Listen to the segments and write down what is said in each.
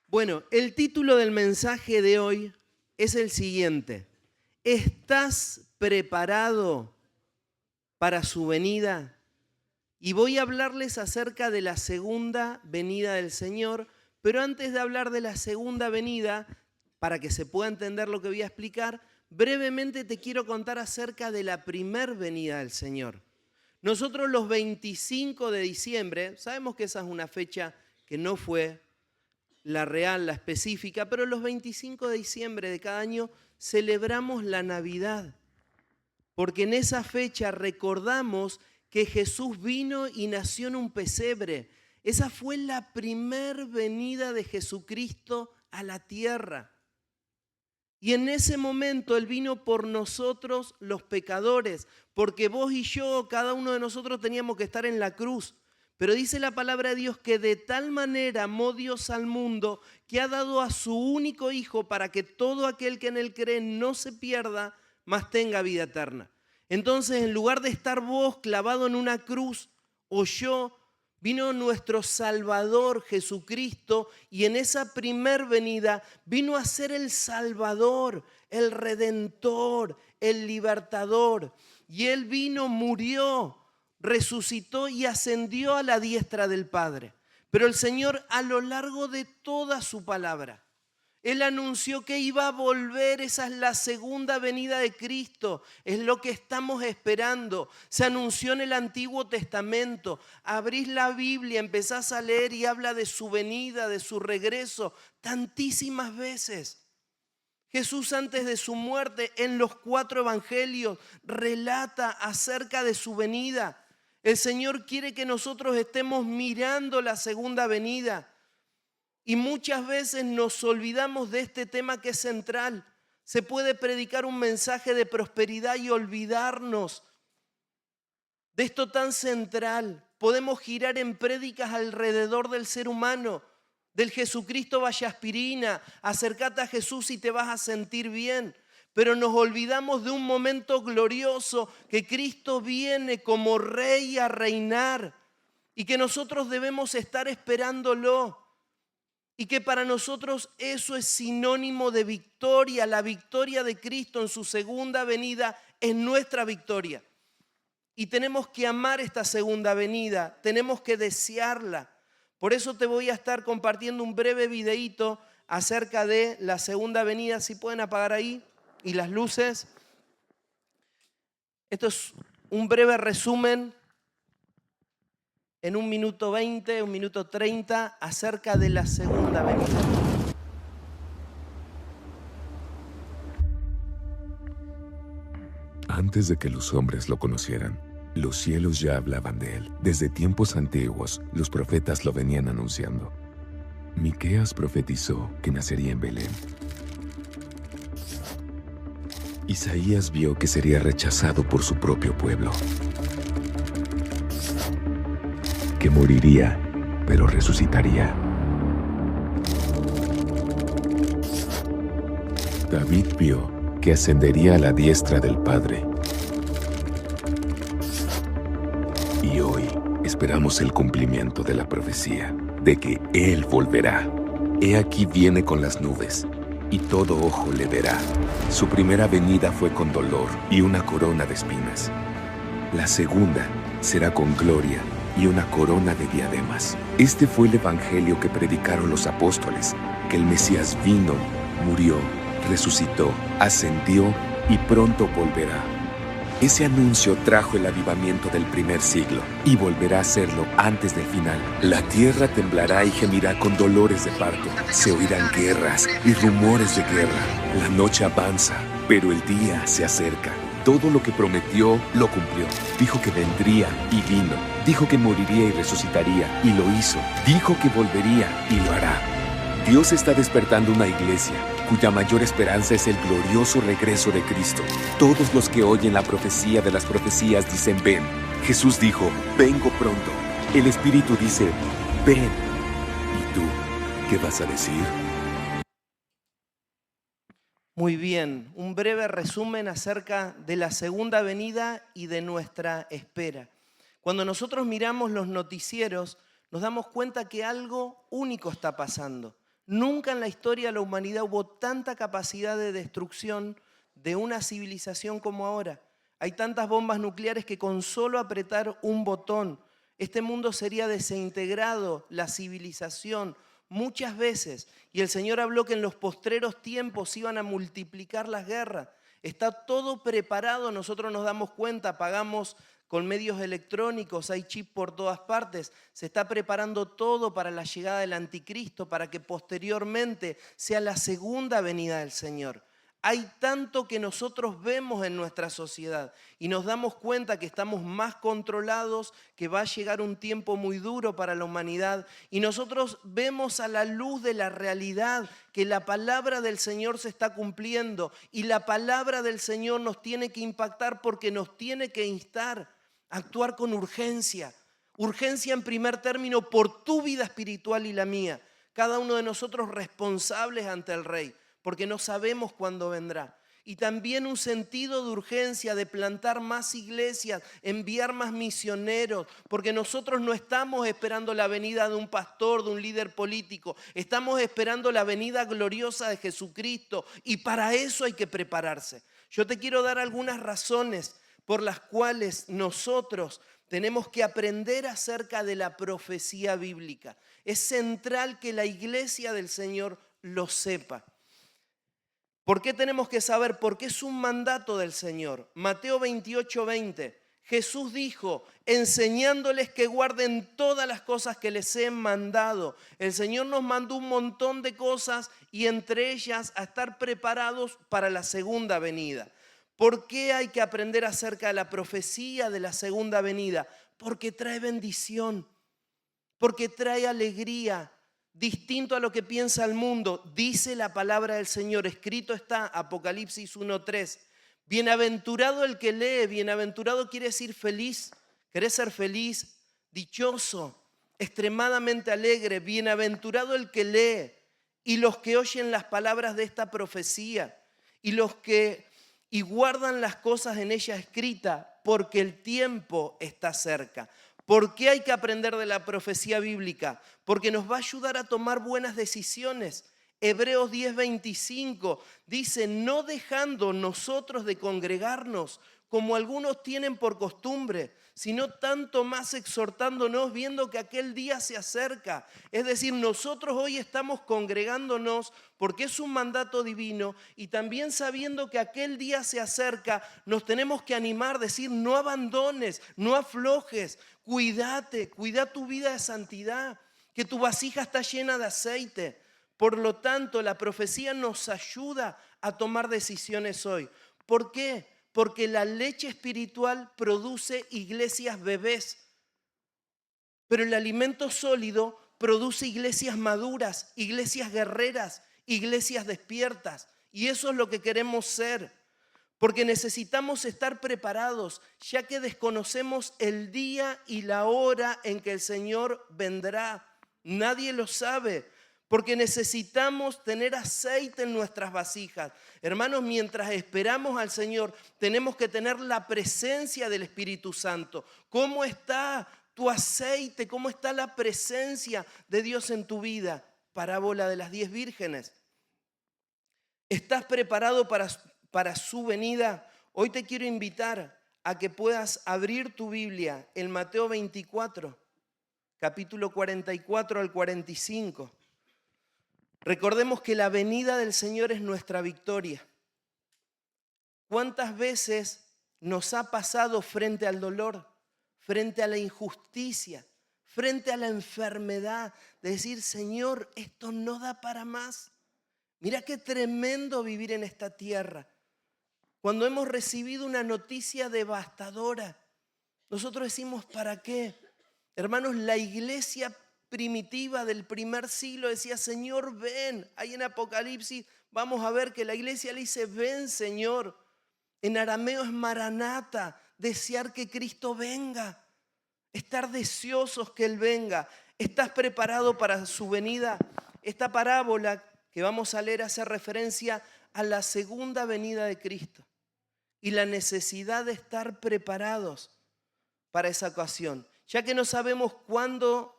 Bueno, el título del mensaje de hoy es el siguiente. ¿Estás preparado para su venida? Y voy a hablarles acerca de la segunda venida del Señor, pero antes de hablar de la segunda venida, para que se pueda entender lo que voy a explicar, brevemente te quiero contar acerca de la primer venida del Señor. Nosotros los 25 de diciembre, sabemos que esa es una fecha que no fue la real, la específica, pero los 25 de diciembre de cada año celebramos la Navidad, porque en esa fecha recordamos que Jesús vino y nació en un pesebre. Esa fue la primer venida de Jesucristo a la tierra. Y en ese momento Él vino por nosotros los pecadores, porque vos y yo, cada uno de nosotros teníamos que estar en la cruz. Pero dice la palabra de Dios que de tal manera amó Dios al mundo que ha dado a su único Hijo para que todo aquel que en Él cree no se pierda, mas tenga vida eterna. Entonces, en lugar de estar vos clavado en una cruz o yo, vino nuestro Salvador Jesucristo y en esa primer venida vino a ser el Salvador, el Redentor, el Libertador. Y Él vino, murió, resucitó y ascendió a la diestra del Padre. Pero el Señor, a lo largo de toda su palabra, Él anunció que iba a volver. Esa es la segunda venida de Cristo, es lo que estamos esperando. Se anunció en el Antiguo Testamento. Abrís la Biblia, empezás a leer y habla de su venida, de su regreso, tantísimas veces. Jesús, antes de su muerte, en los 4 evangelios relata acerca de su venida. El Señor quiere que nosotros estemos mirando la segunda venida. Y muchas veces nos olvidamos de este tema que es central. Se puede predicar un mensaje de prosperidad y olvidarnos de esto tan central. Podemos girar en prédicas alrededor del ser humano, del Jesucristo vallaspirina. Acércate a Jesús y te vas a sentir bien. Pero nos olvidamos de un momento glorioso, que Cristo viene como Rey a reinar y que nosotros debemos estar esperándolo. Y que para nosotros eso es sinónimo de victoria. La victoria de Cristo en su segunda venida es nuestra victoria. Y tenemos que amar esta segunda venida, tenemos que desearla. Por eso te voy a estar compartiendo un breve videíto acerca de la segunda venida. Si pueden apagar ahí y las luces. Esto es un breve resumen en 1 minuto 20, 1 minuto 30, acerca de la segunda venida. Antes de que los hombres lo conocieran, los cielos ya hablaban de él. Desde tiempos antiguos, los profetas lo venían anunciando. Miqueas profetizó que nacería en Belén. Isaías vio que sería rechazado por su propio pueblo, que moriría, pero resucitaría. David vio que ascendería a la diestra del Padre. Y hoy esperamos el cumplimiento de la profecía, de que Él volverá. He aquí viene con las nubes, y todo ojo le verá. Su primera venida fue con dolor y una corona de espinas. La segunda será con gloria y una corona de diademas. Este fue el evangelio que predicaron los apóstoles, que el Mesías vino, murió, resucitó, ascendió y pronto volverá. Ese anuncio trajo el avivamiento del primer siglo y volverá a hacerlo antes del final. La tierra temblará y gemirá con dolores de parto. Se oirán guerras y rumores de guerra. La noche avanza, pero el día se acerca. Todo lo que prometió, lo cumplió. Dijo que vendría y vino. Dijo que moriría y resucitaría y lo hizo. Dijo que volvería y lo hará. Dios está despertando una iglesia cuya mayor esperanza es el glorioso regreso de Cristo. Todos los que oyen la profecía de las profecías dicen, ven. Jesús dijo, vengo pronto. El Espíritu dice, ven. ¿Y tú qué vas a decir? Muy bien, un breve resumen acerca de la segunda venida y de nuestra espera. Cuando nosotros miramos los noticieros, nos damos cuenta que algo único está pasando. Nunca en la historia de la humanidad hubo tanta capacidad de destrucción de una civilización como ahora. Hay tantas bombas nucleares que con solo apretar un botón, este mundo sería desintegrado, la civilización, muchas veces. Y el Señor habló que en los postreros tiempos iban a multiplicar las guerras. Está todo preparado, nosotros nos damos cuenta, pagamos con medios electrónicos, hay chip por todas partes. Se está preparando todo para la llegada del anticristo, para que posteriormente sea la segunda venida del Señor. Hay tanto que nosotros vemos en nuestra sociedad y nos damos cuenta que estamos más controlados, que va a llegar un tiempo muy duro para la humanidad y nosotros vemos a la luz de la realidad que la palabra del Señor se está cumpliendo y la palabra del Señor nos tiene que impactar porque nos tiene que instar a actuar con urgencia. Urgencia en primer término por tu vida espiritual y la mía. Cada uno de nosotros responsables ante el Rey, porque no sabemos cuándo vendrá. Y también un sentido de urgencia de plantar más iglesias, enviar más misioneros, porque nosotros no estamos esperando la venida de un pastor, de un líder político, estamos esperando la venida gloriosa de Jesucristo y para eso hay que prepararse. Yo te quiero dar algunas razones por las cuales nosotros tenemos que aprender acerca de la profecía bíblica. Es central que la iglesia del Señor lo sepa. ¿Por qué tenemos que saber? Porque es un mandato del Señor. Mateo 28:20. Jesús dijo, enseñándoles que guarden todas las cosas que les he mandado. El Señor nos mandó un montón de cosas y entre ellas a estar preparados para la segunda venida. ¿Por qué hay que aprender acerca de la profecía de la segunda venida? Porque trae bendición, porque trae alegría. Distinto a lo que piensa el mundo, dice la palabra del Señor, escrito está, Apocalipsis 1:3. Bienaventurado el que lee, bienaventurado quiere decir feliz. ¿Querés ser feliz? Dichoso, extremadamente alegre, bienaventurado el que lee y los que oyen las palabras de esta profecía y los que guardan las cosas en ella escritas, porque el tiempo está cerca. ¿Por qué hay que aprender de la profecía bíblica? Porque nos va a ayudar a tomar buenas decisiones. Hebreos 10:25 dice, no dejando nosotros de congregarnos como algunos tienen por costumbre, sino tanto más exhortándonos viendo que aquel día se acerca. Es decir, nosotros hoy estamos congregándonos porque es un mandato divino y también sabiendo que aquel día se acerca, nos tenemos que animar, decir, no abandones, no aflojes, cuídate, cuida tu vida de santidad, que tu vasija está llena de aceite. Por lo tanto, la profecía nos ayuda a tomar decisiones hoy. ¿Por qué? Porque la leche espiritual produce iglesias bebés, pero el alimento sólido produce iglesias maduras, iglesias guerreras, iglesias despiertas. Y eso es lo que queremos ser, porque necesitamos estar preparados, ya que desconocemos el día y la hora en que el Señor vendrá. Nadie lo sabe. Porque necesitamos tener aceite en nuestras vasijas. Hermanos, mientras esperamos al Señor, tenemos que tener la presencia del Espíritu Santo. ¿Cómo está tu aceite? ¿Cómo está la presencia de Dios en tu vida? Parábola de las 10 vírgenes. ¿Estás preparado para su venida? Hoy te quiero invitar a que puedas abrir tu Biblia en Mateo 24, capítulo 44 al 45. Recordemos que la venida del Señor es nuestra victoria. ¿Cuántas veces nos ha pasado frente al dolor, frente a la injusticia, frente a la enfermedad, de decir, Señor, esto no da para más? Mira qué tremendo vivir en esta tierra. Cuando hemos recibido una noticia devastadora, nosotros decimos, ¿para qué? Hermanos, la iglesia primitiva del primer siglo decía, Señor, ven. Ahí en Apocalipsis vamos a ver que la iglesia le dice, ven, Señor. En arameo es maranata, desear que Cristo venga, estar deseosos que Él venga. ¿Estás preparado para su venida? Esta parábola que vamos a leer hace referencia a la segunda venida de Cristo y la necesidad de estar preparados para esa ocasión, ya que no sabemos cuándo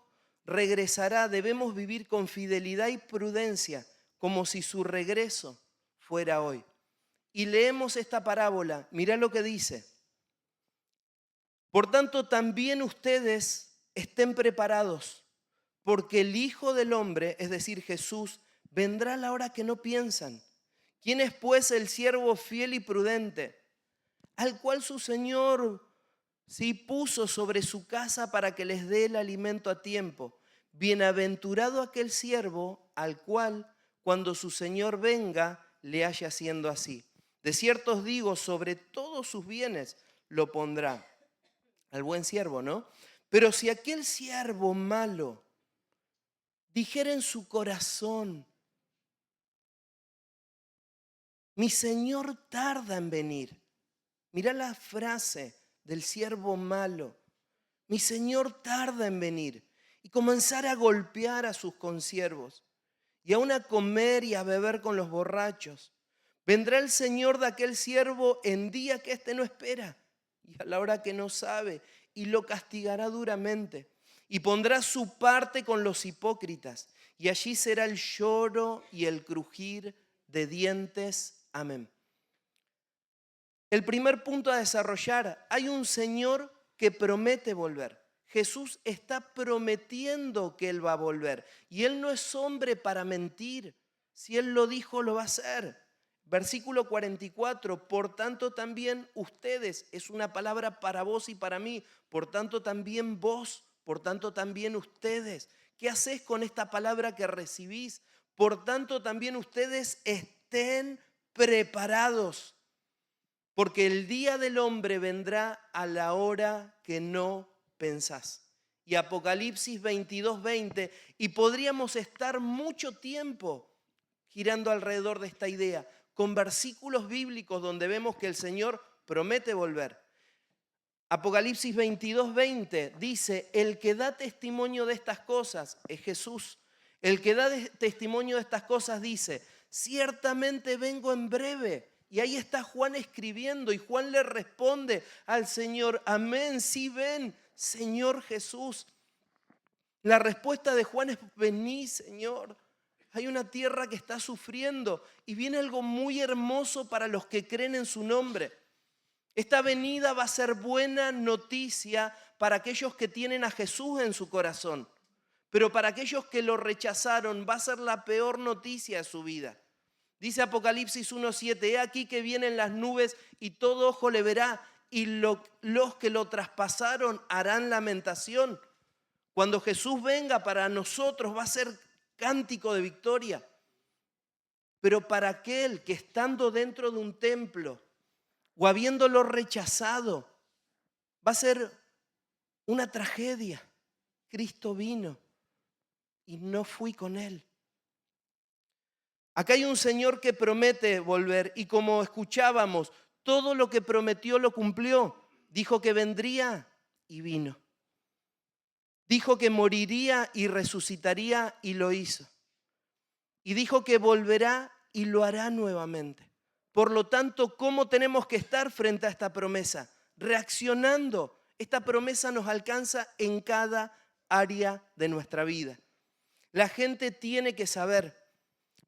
regresará, debemos vivir con fidelidad y prudencia, como si su regreso fuera hoy. Y leemos esta parábola, mirá lo que dice. Por tanto, también ustedes estén preparados, porque el Hijo del Hombre, es decir, Jesús, vendrá a la hora que no piensan. ¿Quién es pues el siervo fiel y prudente, al cual su Señor sí puso sobre su casa para que les dé el alimento a tiempo? Bienaventurado aquel siervo al cual, cuando su Señor venga, le haya haciendo así. De cierto os digo, sobre todos sus bienes lo pondrá. Al buen siervo, ¿no? Pero si aquel siervo malo dijera en su corazón, mi Señor tarda en venir. Mirá la frase del siervo malo. Mi Señor tarda en venir. Y comenzar a golpear a sus consiervos. Y aún a comer y a beber con los borrachos. Vendrá el Señor de aquel siervo en día que éste no espera y a la hora que no sabe, y lo castigará duramente. Y pondrá su parte con los hipócritas. Y allí será el lloro y el crujir de dientes. Amén. El primer punto a desarrollar, hay un Señor que promete volver. Jesús está prometiendo que Él va a volver. Y Él no es hombre para mentir. Si Él lo dijo, lo va a hacer. Versículo 44, por tanto también ustedes, es una palabra para vos y para mí, por tanto también vos, por tanto también ustedes. ¿Qué hacés con esta palabra que recibís? Por tanto también ustedes estén preparados, porque el día del hombre vendrá a la hora que no pensás. Y Apocalipsis 22:20, y podríamos estar mucho tiempo girando alrededor de esta idea, con versículos bíblicos donde vemos que el Señor promete volver. Apocalipsis 22:20 dice, el que da testimonio de estas cosas es Jesús. El que da testimonio de estas cosas dice, ciertamente vengo en breve. Y ahí está Juan escribiendo y Juan le responde al Señor, amén, sí ven, Señor Jesús. La respuesta de Juan es, vení, Señor. Hay una tierra que está sufriendo y viene algo muy hermoso para los que creen en su nombre. Esta venida va a ser buena noticia para aquellos que tienen a Jesús en su corazón. Pero para aquellos que lo rechazaron va a ser la peor noticia de su vida. Dice Apocalipsis 1:7, he aquí que vienen las nubes y todo ojo le verá y los que lo traspasaron harán lamentación. Cuando Jesús venga para nosotros va a ser cántico de victoria. Pero para aquel que estando dentro de un templo o habiéndolo rechazado, va a ser una tragedia. Cristo vino y no fui con Él. Acá hay un Señor que promete volver y como escuchábamos, todo lo que prometió lo cumplió. Dijo que vendría y vino. Dijo que moriría y resucitaría y lo hizo. Y dijo que volverá y lo hará nuevamente. Por lo tanto, ¿cómo tenemos que estar frente a esta promesa? Reaccionando. Esta promesa nos alcanza en cada área de nuestra vida. La gente tiene que saber,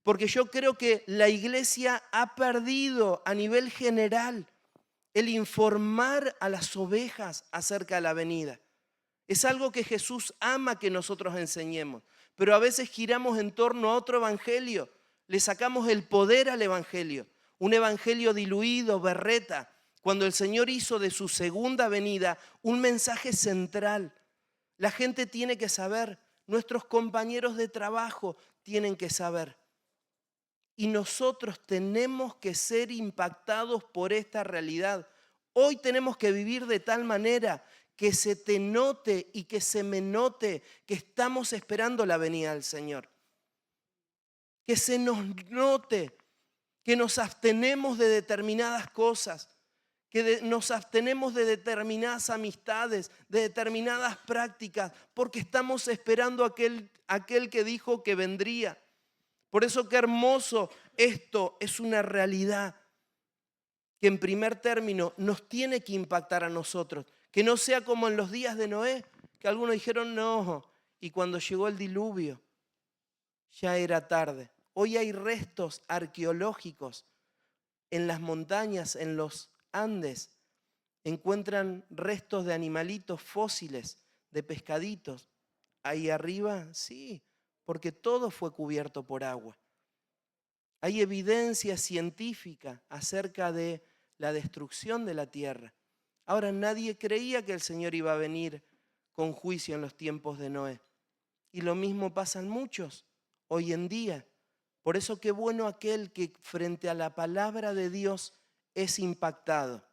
porque yo creo que la iglesia ha perdido a nivel general el informar a las ovejas acerca de la venida. Es algo que Jesús ama que nosotros enseñemos, pero a veces giramos en torno a otro evangelio, le sacamos el poder al evangelio, un evangelio diluido, berreta, cuando el Señor hizo de su segunda venida un mensaje central. La gente tiene que saber, nuestros compañeros de trabajo tienen que saber. Y nosotros tenemos que ser impactados por esta realidad. Hoy tenemos que vivir de tal manera que se te note y que se me note que estamos esperando la venida del Señor. Que se nos note que nos abstenemos de determinadas cosas, que nos abstenemos de determinadas amistades, de determinadas prácticas, porque estamos esperando aquel que dijo que vendría. Por eso qué hermoso, esto es una realidad que en primer término nos tiene que impactar a nosotros. Que no sea como en los días de Noé, que algunos dijeron, no, y cuando llegó el diluvio ya era tarde. Hoy hay restos arqueológicos en las montañas, en los Andes. Encuentran restos de animalitos fósiles, de pescaditos. Ahí arriba, sí, porque todo fue cubierto por agua. Hay evidencia científica acerca de la destrucción de la tierra. Ahora, nadie creía que el Señor iba a venir con juicio en los tiempos de Noé. Y lo mismo pasa en muchos hoy en día. Por eso qué bueno aquel que frente a la palabra de Dios es impactado.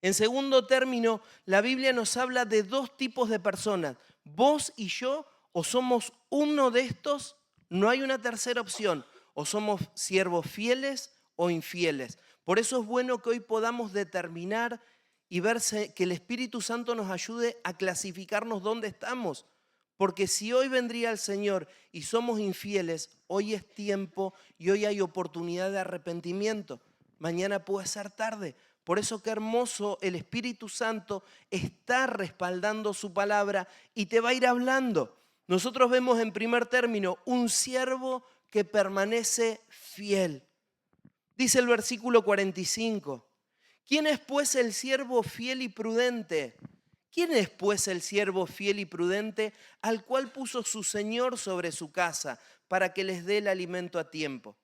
En segundo término, la Biblia nos habla de dos tipos de personas. Vos y yo, o somos uno de estos, no hay una tercera opción. O somos siervos fieles o infieles. Por eso es bueno que hoy podamos determinar y ver que el Espíritu Santo nos ayude a clasificarnos dónde estamos. Porque si hoy vendría el Señor y somos infieles, hoy es tiempo y hoy hay oportunidad de arrepentimiento. Mañana puede ser tarde. Por eso qué hermoso, el Espíritu Santo está respaldando su palabra y te va a ir hablando. Nosotros vemos en primer término un siervo que permanece fiel. Dice el versículo 45. ¿Quién es pues el siervo fiel y prudente? ¿Quién es pues el siervo fiel y prudente al cual puso su Señor sobre su casa para que les dé el alimento a tiempo?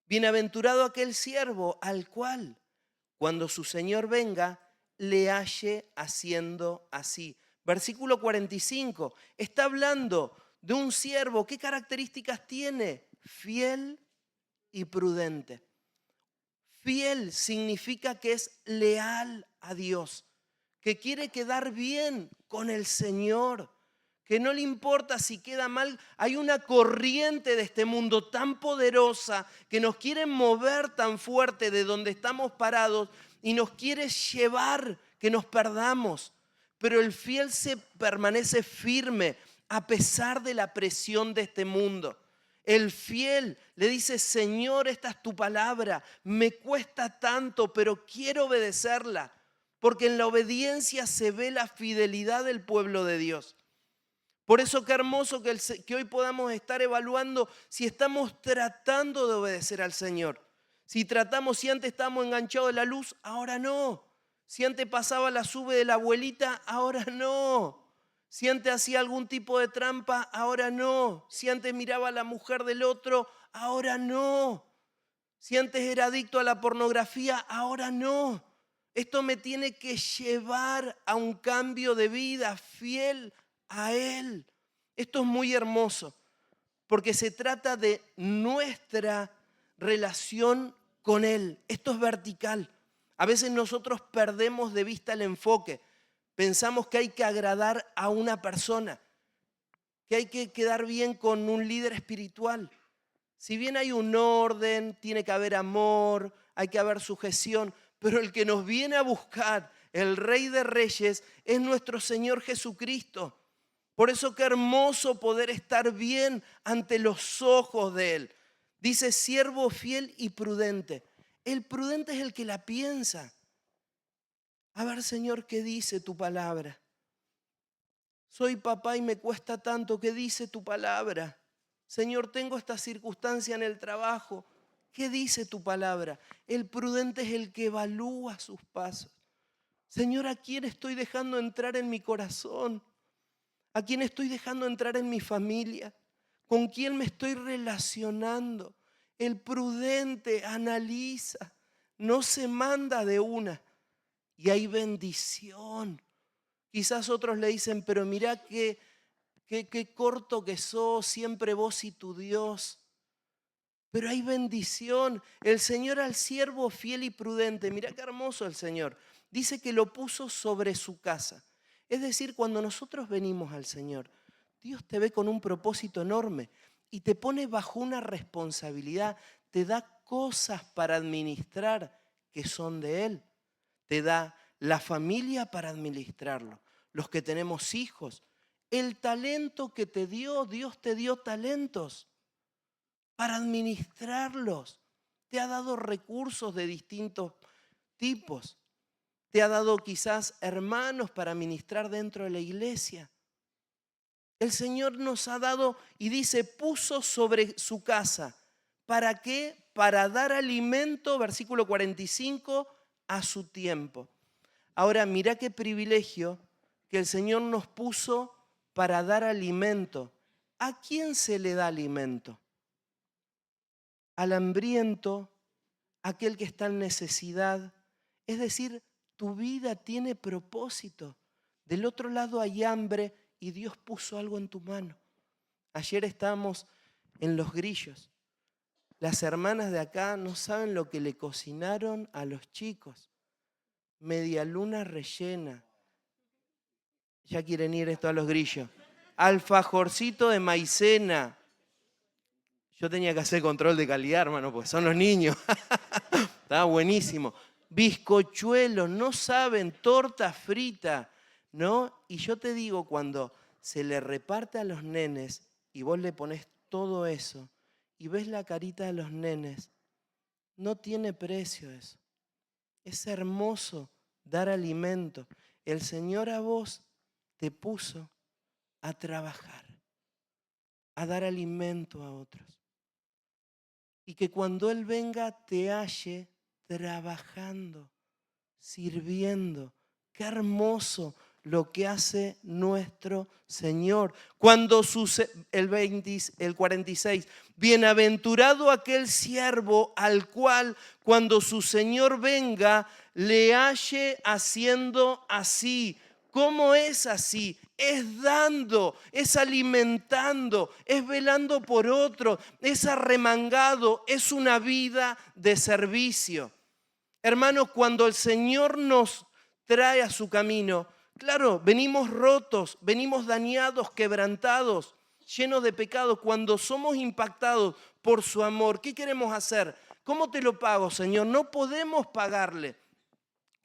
Bienaventurado aquel siervo al cual, cuando su Señor venga, le halle haciendo así. Versículo 45. Está hablando de un siervo. ¿Qué características tiene? Fiel y prudente. Fiel significa que es leal a Dios, que quiere quedar bien con el Señor, que no le importa si queda mal. Hay una corriente de este mundo tan poderosa que nos quiere mover tan fuerte de donde estamos parados y nos quiere llevar que nos perdamos. Pero el fiel se permanece firme a pesar de la presión de este mundo. El fiel le dice: Señor, esta es tu palabra, me cuesta tanto, pero quiero obedecerla, porque en la obediencia se ve la fidelidad del pueblo de Dios. Por eso qué hermoso que hoy podamos estar evaluando si estamos tratando de obedecer al Señor. Si antes estábamos enganchados de la luz, ahora no. Si antes pasaba la sube de la abuelita, ahora no. Si antes hacía algún tipo de trampa, ahora no. Si antes miraba a la mujer del otro, ahora no. Si antes era adicto a la pornografía, ahora no. Esto me tiene que llevar a un cambio de vida fiel a Él. Esto es muy hermoso, porque se trata de nuestra relación con Él. Esto es vertical. A veces nosotros perdemos de vista el enfoque. Pensamos que hay que agradar a una persona, que hay que quedar bien con un líder espiritual. Si bien hay un orden, tiene que haber amor, hay que haber sujeción, pero el que nos viene a buscar, el Rey de Reyes, es nuestro Señor Jesucristo. Por eso qué hermoso poder estar bien ante los ojos de Él. Dice: siervo fiel y prudente. El prudente es el que la piensa. A ver, Señor, ¿qué dice tu palabra? Soy papá y me cuesta tanto. ¿Qué dice tu palabra? Señor, tengo esta circunstancia en el trabajo. ¿Qué dice tu palabra? El prudente es el que evalúa sus pasos. Señor, ¿a quién estoy dejando entrar en mi corazón? ¿A quién estoy dejando entrar en mi familia? ¿Con quién me estoy relacionando? El prudente analiza, no se manda de una. Y hay bendición. Quizás otros le dicen: pero mirá qué corto que sos, siempre vos y tu Dios. Pero hay bendición. El Señor al siervo fiel y prudente, mirá qué hermoso el Señor. Dice que lo puso sobre su casa. Es decir, cuando nosotros venimos al Señor, Dios te ve con un propósito enorme y te pone bajo una responsabilidad. Te da cosas para administrar que son de Él. Te da la familia para administrarlo. Los que tenemos hijos, el talento que te dio, Dios te dio talentos para administrarlos. Te ha dado recursos de distintos tipos. Te ha dado quizás hermanos para ministrar dentro de la iglesia. El Señor nos ha dado y dice, puso sobre su casa. ¿Para qué? Para dar alimento, versículo 45, a su tiempo. Ahora, mirá qué privilegio que el Señor nos puso para dar alimento. ¿A quién se le da alimento? Al hambriento, aquel que está en necesidad. Es decir, tu vida tiene propósito. Del otro lado hay hambre y Dios puso algo en tu mano. Ayer estábamos en Los Grillos. Las hermanas de acá no saben lo que le cocinaron a los chicos. Media luna rellena. Ya quieren ir esto a Los Grillos. Alfajorcito de maicena. Yo tenía que hacer control de calidad, hermano, porque son los niños. Estaba buenísimo. Bizcochuelos, no saben, torta frita, ¿no? Y yo te digo, cuando se le reparte a los nenes y vos le pones todo eso y ves la carita de los nenes, no tiene precio eso. Es hermoso dar alimento. El Señor a vos te puso a trabajar, a dar alimento a otros. Y que cuando Él venga te halle trabajando, sirviendo. Qué hermoso lo que hace nuestro Señor. Cuando el 46, bienaventurado aquel siervo al cual cuando su Señor venga le halle haciendo así. ¿Cómo es así? Es dando, es alimentando, es velando por otro, es arremangado, es una vida de servicio. Hermanos, cuando el Señor nos trae a su camino, claro, venimos rotos, venimos dañados, quebrantados, llenos de pecado. Cuando somos impactados por su amor, ¿qué queremos hacer? ¿Cómo te lo pago, Señor? No podemos pagarle.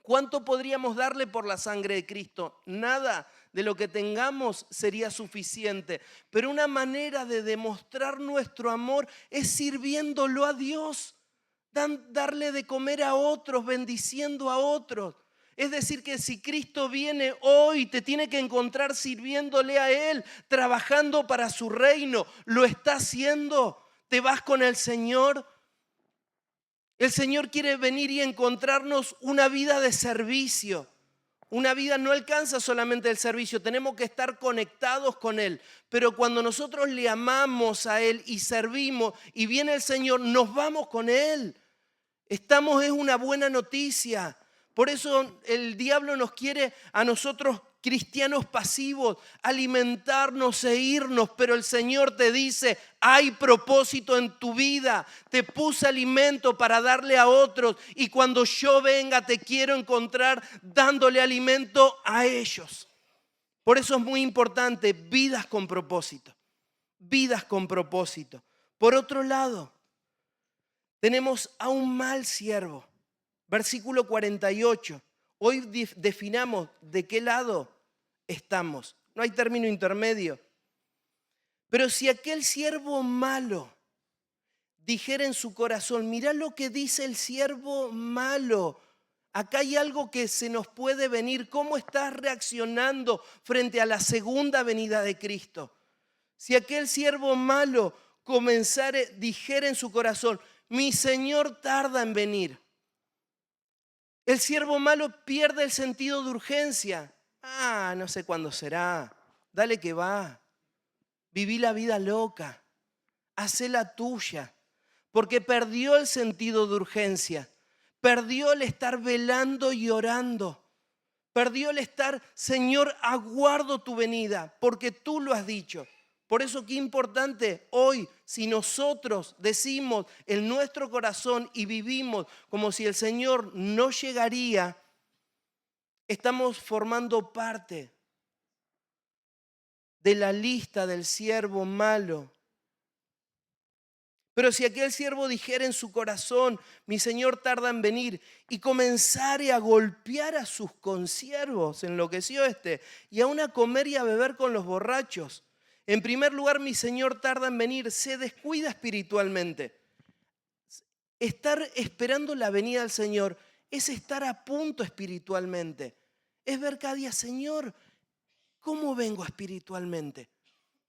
¿Cuánto podríamos darle por la sangre de Cristo? Nada de lo que tengamos sería suficiente. Pero una manera de demostrar nuestro amor es sirviéndolo a Dios, darle de comer a otros, bendiciendo a otros. Es decir, que si Cristo viene hoy, te tiene que encontrar sirviéndole a Él, trabajando para su reino. ¿Lo está haciendo? ¿Te vas con el Señor? El Señor quiere venir y encontrarnos una vida de servicio. Una vida no alcanza solamente el servicio, tenemos que estar conectados con Él. Pero cuando nosotros le amamos a Él y servimos y viene el Señor, nos vamos con Él. Es una buena noticia. Por eso el diablo nos quiere a nosotros cristianos pasivos, alimentarnos e irnos, pero el Señor te dice, hay propósito en tu vida, te puse alimento para darle a otros y cuando yo venga te quiero encontrar dándole alimento a ellos. Por eso es muy importante, vidas con propósito, vidas con propósito. Por otro lado, tenemos a un mal siervo, versículo 48. Hoy definamos de qué lado estamos. No hay término intermedio. Pero si aquel siervo malo dijera en su corazón, mirá lo que dice el siervo malo. Acá hay algo que se nos puede venir. ¿Cómo estás reaccionando frente a la segunda venida de Cristo? Si aquel siervo malo dijera en su corazón, mi Señor tarda en venir. El siervo malo pierde el sentido de urgencia. No sé cuándo será. Dale que va. Viví la vida loca. Hacé la tuya. Porque perdió el sentido de urgencia. Perdió el estar velando y orando. Perdió el estar, Señor, aguardo tu venida, porque tú lo has dicho. Por eso qué importante hoy, si nosotros decimos en nuestro corazón y vivimos como si el Señor no llegaría, estamos formando parte de la lista del siervo malo. Pero si aquel siervo dijera en su corazón, mi Señor tarda en venir, y comenzare a golpear a sus consiervos, enloqueció y aún a comer y a beber con los borrachos. En primer lugar, mi Señor tarda en venir, se descuida espiritualmente. Estar esperando la venida del Señor es estar a punto espiritualmente. Es ver cada día, Señor, ¿cómo vengo espiritualmente?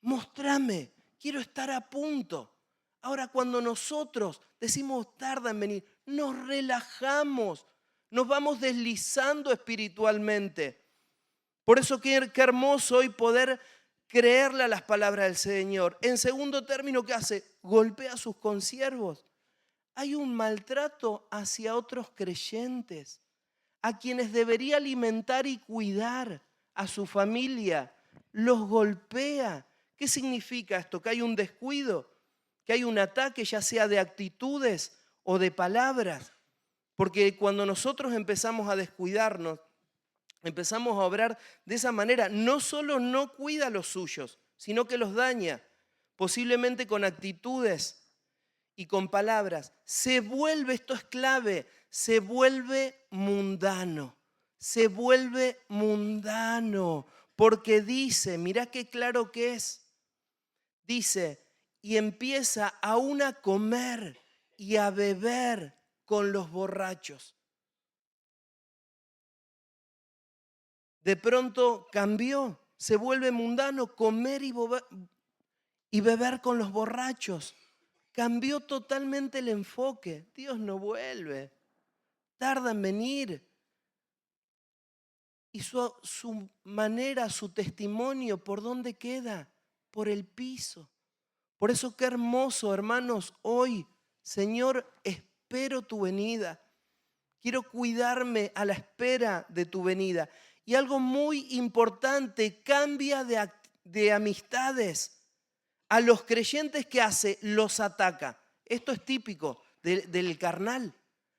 Mostrame, quiero estar a punto. Ahora, cuando nosotros decimos tarda en venir, nos relajamos, nos vamos deslizando espiritualmente. Por eso qué hermoso hoy poder creerle a las palabras del Señor. En segundo término, ¿qué hace? Golpea a sus consiervos. Hay un maltrato hacia otros creyentes, a quienes debería alimentar y cuidar, a su familia. Los golpea. ¿Qué significa esto? Que hay un descuido, que hay un ataque, ya sea de actitudes o de palabras. Porque cuando nosotros empezamos a descuidarnos, empezamos a obrar de esa manera, no solo no cuida a los suyos, sino que los daña, posiblemente con actitudes y con palabras. Se vuelve, esto es clave, se vuelve mundano. Se vuelve mundano, porque dice, mirá qué claro que es. Dice, y empieza aún a comer y a beber con los borrachos. De pronto cambió, se vuelve mundano comer y beber con los borrachos. Cambió totalmente el enfoque. Dios no vuelve, tarda en venir. Y su manera, su testimonio, ¿por dónde queda? Por el piso. Por eso qué hermoso, hermanos, hoy, Señor, espero tu venida. Quiero cuidarme a la espera de tu venida. Y algo muy importante, cambia de amistades. A los creyentes, ¿qué hace? Los ataca. Esto es típico del carnal.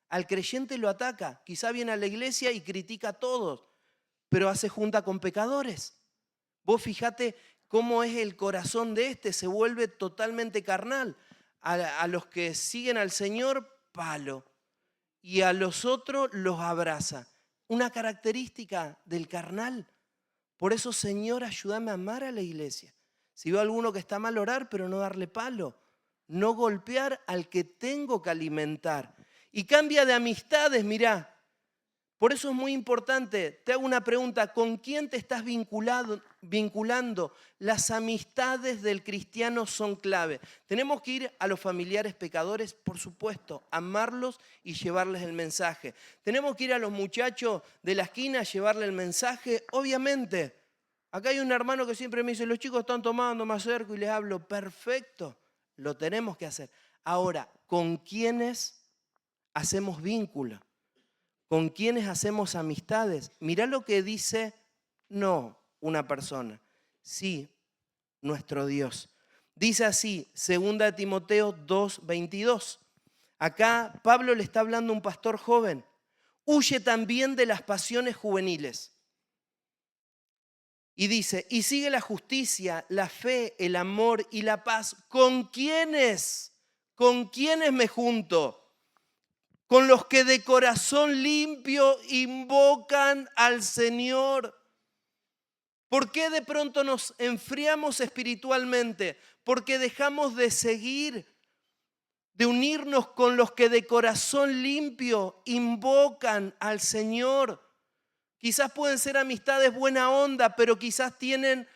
Al creyente lo ataca. Quizá viene a la iglesia y critica a todos, pero hace junta con pecadores. Vos fijate cómo es el corazón de se vuelve totalmente carnal. A los que siguen al Señor, palo. Y a los otros los abraza. Una característica del carnal. Por eso, Señor, ayúdame a amar a la iglesia. Si veo a alguno que está mal, orar, pero no darle palo. No golpear al que tengo que alimentar. Y cambia de amistades, mirá. Por eso es muy importante, te hago una pregunta, ¿con quién te estás vinculando? Las amistades del cristiano son clave. Tenemos que ir a los familiares pecadores, por supuesto, amarlos y llevarles el mensaje. Tenemos que ir a los muchachos de la esquina, llevarles el mensaje, obviamente. Acá hay un hermano que siempre me dice, los chicos están tomando, me acerco y les hablo. Perfecto, lo tenemos que hacer. Ahora, ¿con quiénes hacemos vínculo? ¿Con quiénes hacemos amistades? Mirá lo que dice, no una persona, sí, nuestro Dios. Dice así, 2 Timoteo 2:22. Acá Pablo le está hablando a un pastor joven. Huye también de las pasiones juveniles. Y dice, y sigue la justicia, la fe, el amor y la paz. ¿Con quiénes? ¿Con quiénes me junto? Con los que de corazón limpio invocan al Señor. ¿Por qué de pronto nos enfriamos espiritualmente? Porque dejamos de seguir, de unirnos con los que de corazón limpio invocan al Señor. Quizás pueden ser amistades buena onda, pero quizás tienen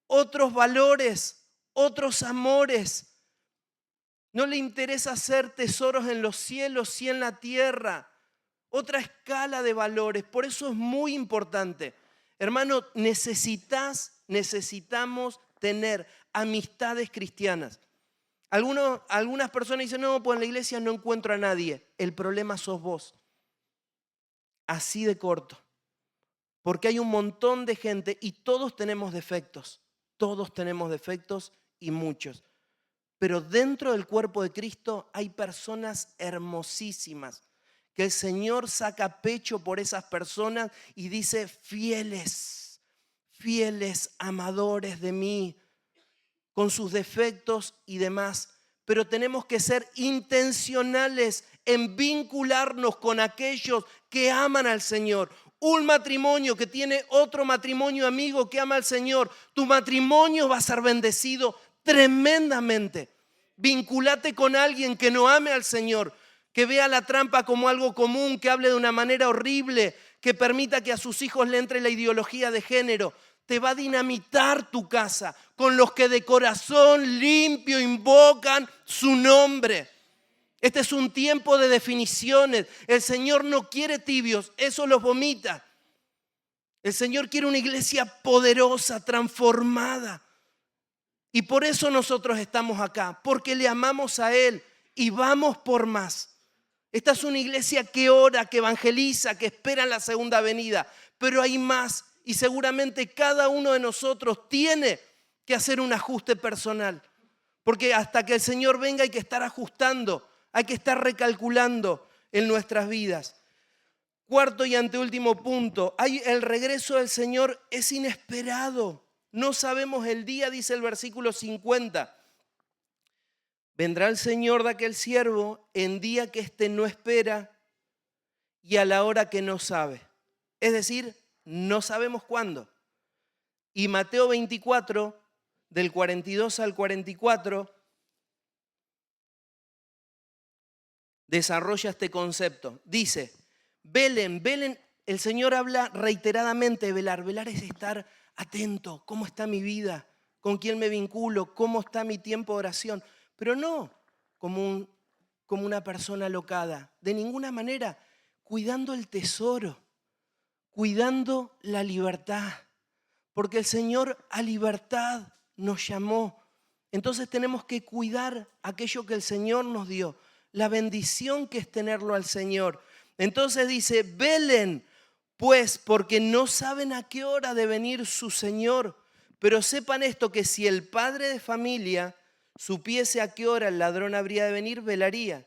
otros valores, otros amores. No le interesa hacer tesoros en los cielos y en la tierra. Otra escala de valores. Por eso es muy importante. Hermano, necesitamos tener amistades cristianas. Algunas personas dicen, no, pues en la iglesia no encuentro a nadie. El problema sos vos. Así de corto. Porque hay un montón de gente y todos tenemos defectos. Todos tenemos defectos y muchos. Pero dentro del cuerpo de Cristo hay personas hermosísimas, que el Señor saca pecho por esas personas y dice, fieles, fieles amadores de mí, con sus defectos y demás. Pero tenemos que ser intencionales en vincularnos con aquellos que aman al Señor. Un matrimonio que tiene otro matrimonio amigo que ama al Señor, tu matrimonio va a ser bendecido tremendamente. Vinculate con alguien que no ame al Señor, que vea la trampa como algo común, que hable de una manera horrible, que permita que a sus hijos le entre la ideología de género. te va a dinamitar tu casa con los que de corazón limpio invocan su nombre. Este es un tiempo de definiciones. El Señor no quiere tibios, eso los vomita. El Señor quiere una iglesia poderosa, transformada. Y por eso nosotros estamos acá, porque le amamos a Él y vamos por más. Esta es una iglesia que ora, que evangeliza, que espera en la segunda venida, pero hay más y seguramente cada uno de nosotros tiene que hacer un ajuste personal, porque hasta que el Señor venga hay que estar ajustando, hay que estar recalculando en nuestras vidas. Cuarto y anteúltimo punto, el regreso del Señor es inesperado. No sabemos el día, dice el versículo 50. Vendrá el Señor de aquel siervo en día que éste no espera y a la hora que no sabe. Es decir, no sabemos cuándo. Y Mateo 24, del 42 al 44, desarrolla este concepto. Dice, velen, el Señor habla reiteradamente de velar. Velar es estar atento. ¿Cómo está mi vida? ¿Con quién me vinculo? ¿Cómo está mi tiempo de oración? Pero no como una persona alocada, de ninguna manera, cuidando el tesoro, cuidando la libertad, porque el Señor a libertad nos llamó. Entonces tenemos que cuidar aquello que el Señor nos dio, la bendición que es tenerlo al Señor. Entonces dice, velen pues, porque no saben a qué hora de venir su Señor, pero sepan esto, que si el padre de familia supiese a qué hora el ladrón habría de venir, velaría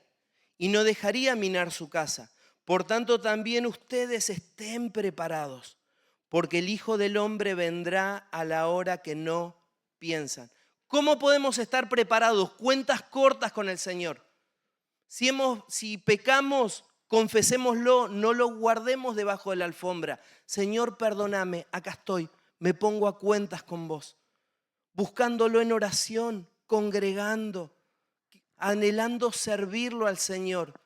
y no dejaría minar su casa. Por tanto, también ustedes estén preparados, porque el Hijo del Hombre vendrá a la hora que no piensan. ¿Cómo podemos estar preparados? Cuentas cortas con el Señor. Si pecamos, confesémoslo, no lo guardemos debajo de la alfombra. Señor, perdóname, acá estoy, me pongo a cuentas con vos, buscándolo en oración, congregando, anhelando servirlo al Señor.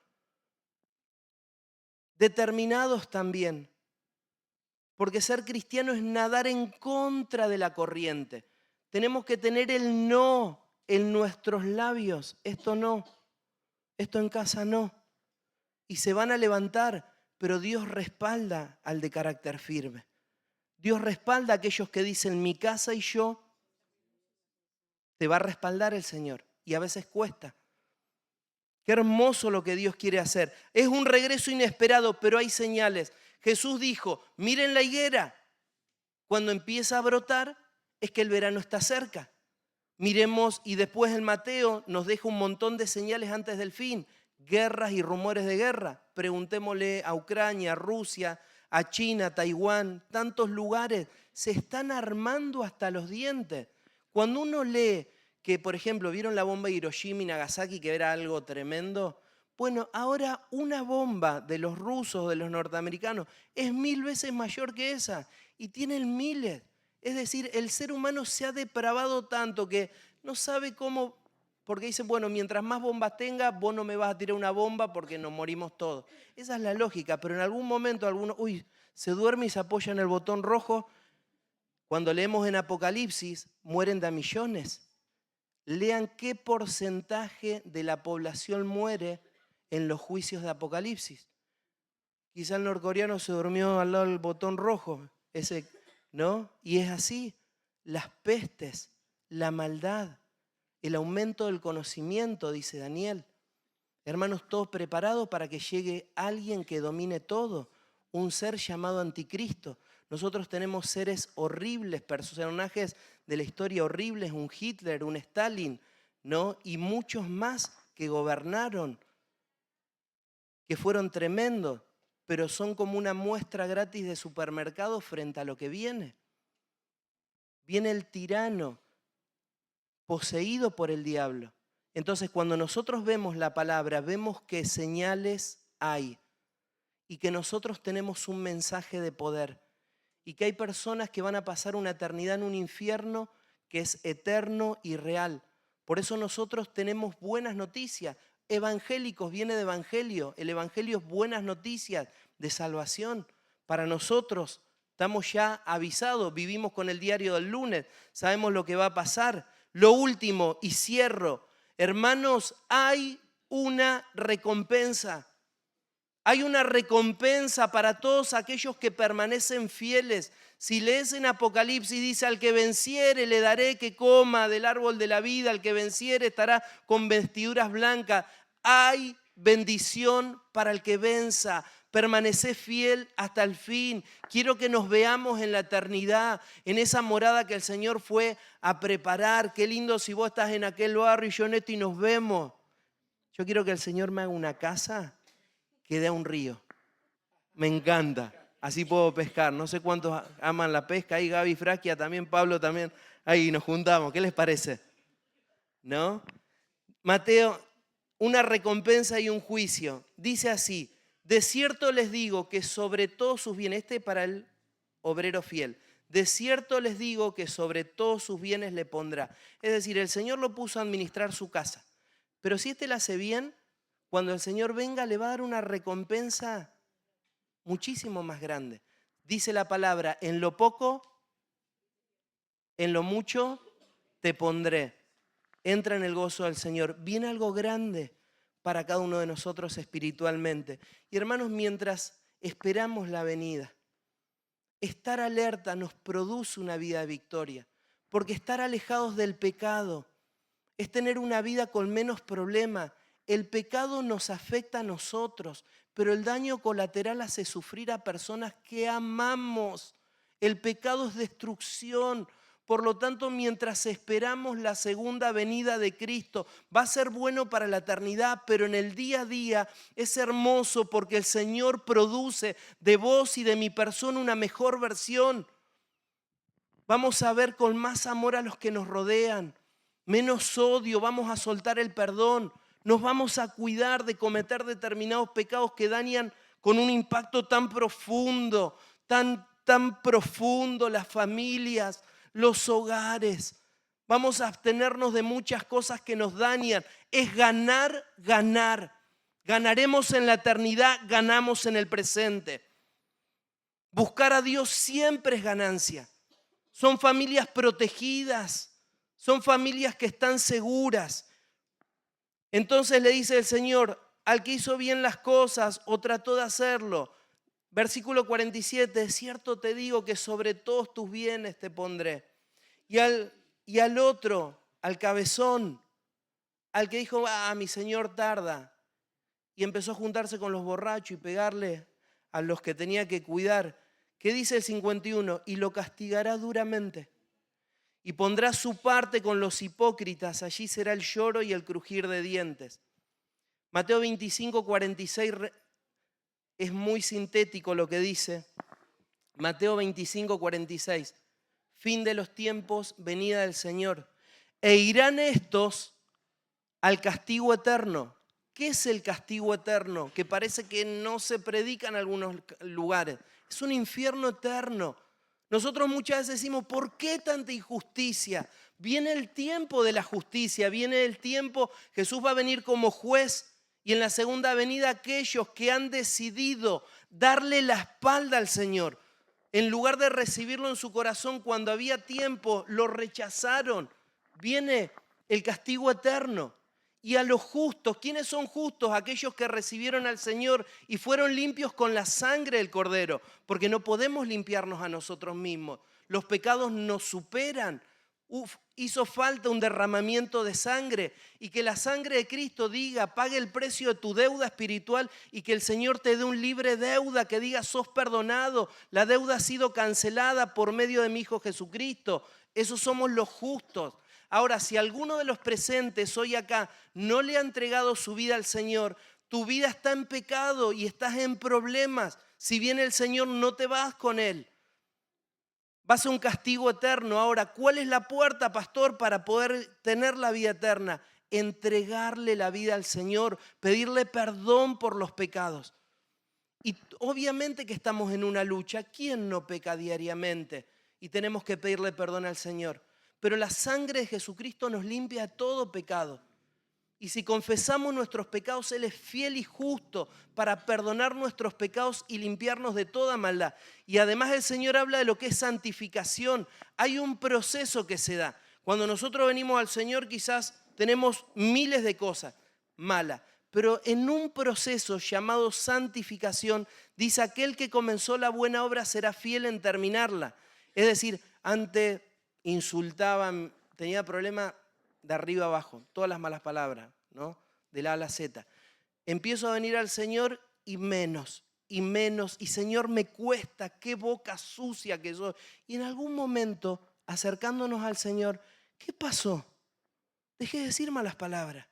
Determinados también, porque ser cristiano es nadar en contra de la corriente. Tenemos que tener el no en nuestros labios. Esto no, esto en casa no. Y se van a levantar, pero Dios respalda al de carácter firme. Dios respalda a aquellos que dicen, mi casa y yo. Te va a respaldar el Señor. Y a veces cuesta. Qué hermoso lo que Dios quiere hacer. Es un regreso inesperado, pero hay señales. Jesús dijo, miren la higuera. Cuando empieza a brotar, es que el verano está cerca. Miremos, y después el Mateo nos deja un montón de señales antes del fin. Guerras y rumores de guerra. Preguntémosle a Ucrania, a Rusia, a China, a Taiwán, tantos lugares. Se están armando hasta los dientes. Cuando uno lee que, por ejemplo, vieron la bomba de Hiroshima y Nagasaki, que era algo tremendo. Bueno, ahora una bomba de los rusos, de los norteamericanos, es 1000 veces mayor que esa y tienen miles. Es decir, el ser humano se ha depravado tanto que no sabe cómo, porque dicen, bueno, mientras más bombas tenga, vos no me vas a tirar una bomba porque nos morimos todos. Esa es la lógica, pero en algún momento alguno, se duerme y se apoya en el botón rojo. Cuando leemos en Apocalipsis, mueren de a millones. Lean qué porcentaje de la población muere en los juicios de Apocalipsis. Quizá el norcoreano se durmió al lado del botón rojo, ¿no? Y es así, las pestes, la maldad, el aumento del conocimiento, dice Daniel. Hermanos, todos preparados para que llegue alguien que domine todo, un ser llamado anticristo. Nosotros tenemos seres horribles, personajes de la historia horribles, un Hitler, un Stalin, ¿no? Y muchos más que gobernaron, que fueron tremendos, pero son como una muestra gratis de supermercado frente a lo que viene. Viene el tirano, poseído por el diablo. Entonces, cuando nosotros vemos la palabra, vemos que señales hay y que nosotros tenemos un mensaje de poder y que hay personas que van a pasar una eternidad en un infierno que es eterno y real. Por eso nosotros tenemos buenas noticias. Evangélicos, viene de evangelio. El evangelio es buenas noticias de salvación para nosotros Estamos ya avisados, vivimos con el diario del lunes, sabemos lo que va a pasar. Lo último, y cierro, hermanos, hay una recompensa. Hay una recompensa para todos aquellos que permanecen fieles. Si lees en Apocalipsis, dice, al que venciere le daré que coma del árbol de la vida, al que venciere estará con vestiduras blancas. Hay bendición para el que venza. Permanece fiel hasta el fin. Quiero que nos veamos en la eternidad, en esa morada que el Señor fue a preparar. Qué lindo si vos estás en aquel barrio y yo en esto y nos vemos. Yo quiero que el Señor me haga una casa que dé a un río. Me encanta. Así puedo pescar. No sé cuántos aman la pesca. Ahí Gaby Frasquia también, Pablo también. Ahí nos juntamos. ¿Qué les parece? ¿No? Mateo, una recompensa y un juicio. Dice así, de cierto les digo que sobre todos sus bienes, este para el obrero fiel, de cierto les digo que sobre todos sus bienes le pondrá. Es decir, el Señor lo puso a administrar su casa. Pero si este la hace bien, cuando el Señor venga le va a dar una recompensa muchísimo más grande. Dice la palabra, en lo poco, en lo mucho te pondré. Entra en el gozo del Señor. Viene algo grande para cada uno de nosotros espiritualmente. Y hermanos, mientras esperamos la venida, estar alerta nos produce una vida de victoria. Porque estar alejados del pecado es tener una vida con menos problemas. El pecado nos afecta a nosotros, pero el daño colateral hace sufrir a personas que amamos. El pecado es destrucción. Por lo tanto, mientras esperamos la segunda venida de Cristo, va a ser bueno para la eternidad, pero en el día a día es hermoso porque el Señor produce de vos y de mi persona una mejor versión. Vamos a ver con más amor a los que nos rodean, menos odio, vamos a soltar el perdón. Nos vamos a cuidar de cometer determinados pecados que dañan con un impacto tan profundo, tan profundo las familias, los hogares. Vamos a abstenernos de muchas cosas que nos dañan. Es ganar, ganar. Ganaremos en la eternidad, ganamos en el presente. Buscar a Dios siempre es ganancia. Son familias protegidas, son familias que están seguras. Entonces le dice el Señor, al que hizo bien las cosas o trató de hacerlo. Versículo 47, de cierto te digo que sobre todos tus bienes te pondré. Y al otro, al cabezón, al que dijo, mi Señor tarda. Y empezó a juntarse con los borrachos y pegarle a los que tenía que cuidar. ¿Qué dice el 51? Y lo castigará duramente. Y pondrá su parte con los hipócritas, allí será el lloro y el crujir de dientes. Mateo 25, 46 es muy sintético lo que dice. Mateo 25, 46. Fin de los tiempos, venida del Señor. E irán estos al castigo eterno. ¿Qué es el castigo eterno? Que parece que no se predica en algunos lugares. Es un infierno eterno. Nosotros muchas veces decimos, ¿por qué tanta injusticia? Viene el tiempo de la justicia, viene el tiempo, Jesús va a venir como juez y en la segunda venida aquellos que han decidido darle la espalda al Señor, en lugar de recibirlo en su corazón cuando había tiempo, lo rechazaron. Viene el castigo eterno. Y a los justos, ¿quiénes son justos? Aquellos que recibieron al Señor y fueron limpios con la sangre del Cordero, porque no podemos limpiarnos a nosotros mismos. Los pecados nos superan. Hizo falta un derramamiento de sangre y que la sangre de Cristo diga, pague el precio de tu deuda espiritual y que el Señor te dé un libre deuda, que diga, sos perdonado, la deuda ha sido cancelada por medio de mi Hijo Jesucristo. Esos somos los justos. Ahora, si alguno de los presentes hoy acá no le ha entregado su vida al Señor, tu vida está en pecado y estás en problemas. Si viene el Señor, no te vas con Él. Vas a un castigo eterno. Ahora, ¿cuál es la puerta, pastor, para poder tener la vida eterna? Entregarle la vida al Señor, pedirle perdón por los pecados. Y obviamente que estamos en una lucha. ¿Quién no peca diariamente? Y tenemos que pedirle perdón al Señor. Pero la sangre de Jesucristo nos limpia de todo pecado. Y si confesamos nuestros pecados, Él es fiel y justo para perdonar nuestros pecados y limpiarnos de toda maldad. Y además el Señor habla de lo que es santificación. Hay un proceso que se da. Cuando nosotros venimos al Señor, quizás tenemos miles de cosas malas. Pero en un proceso llamado santificación, dice: aquel que comenzó la buena obra será fiel en terminarla. Es decir, antes insultaban, tenía problemas de arriba abajo, todas las malas palabras, ¿no? De la A a la Z. Empiezo a venir al Señor y menos, y Señor, me cuesta, qué boca sucia que soy. Y en algún momento, acercándonos al Señor, ¿qué pasó? Dejé de decir malas palabras.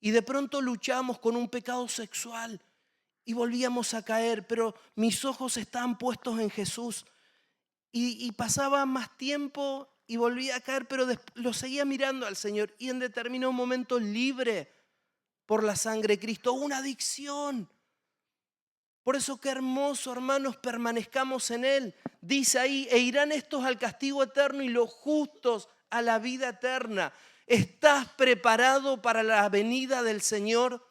Y de pronto luchamos con un pecado sexual y volvíamos a caer, pero mis ojos estaban puestos en Jesús. Y pasaba más tiempo y volvía a caer, pero lo seguía mirando al Señor. Y en determinado momento, libre por la sangre de Cristo, una adicción. Por eso qué hermoso, hermanos, permanezcamos en Él. Dice ahí: e irán estos al castigo eterno y los justos a la vida eterna. ¿Estás preparado para la venida del Señor?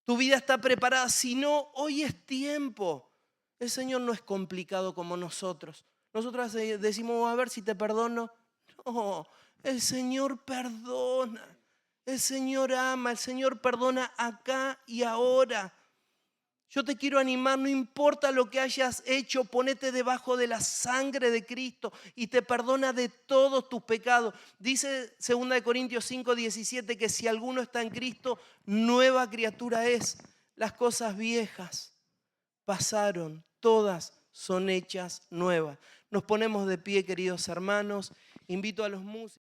¿Tu vida está preparada? Si no, hoy es tiempo. El Señor no es complicado como nosotros. Nosotros decimos: a ver si te perdono. No, el Señor perdona. El Señor ama, el Señor perdona acá y ahora. Yo te quiero animar, no importa lo que hayas hecho, ponete debajo de la sangre de Cristo y te perdona de todos tus pecados. Dice 2 Corintios 5:17 que si alguno está en Cristo, nueva criatura es. Las cosas viejas pasaron, todas son hechas nuevas. Nos ponemos de pie, queridos hermanos. Invito a los músicos.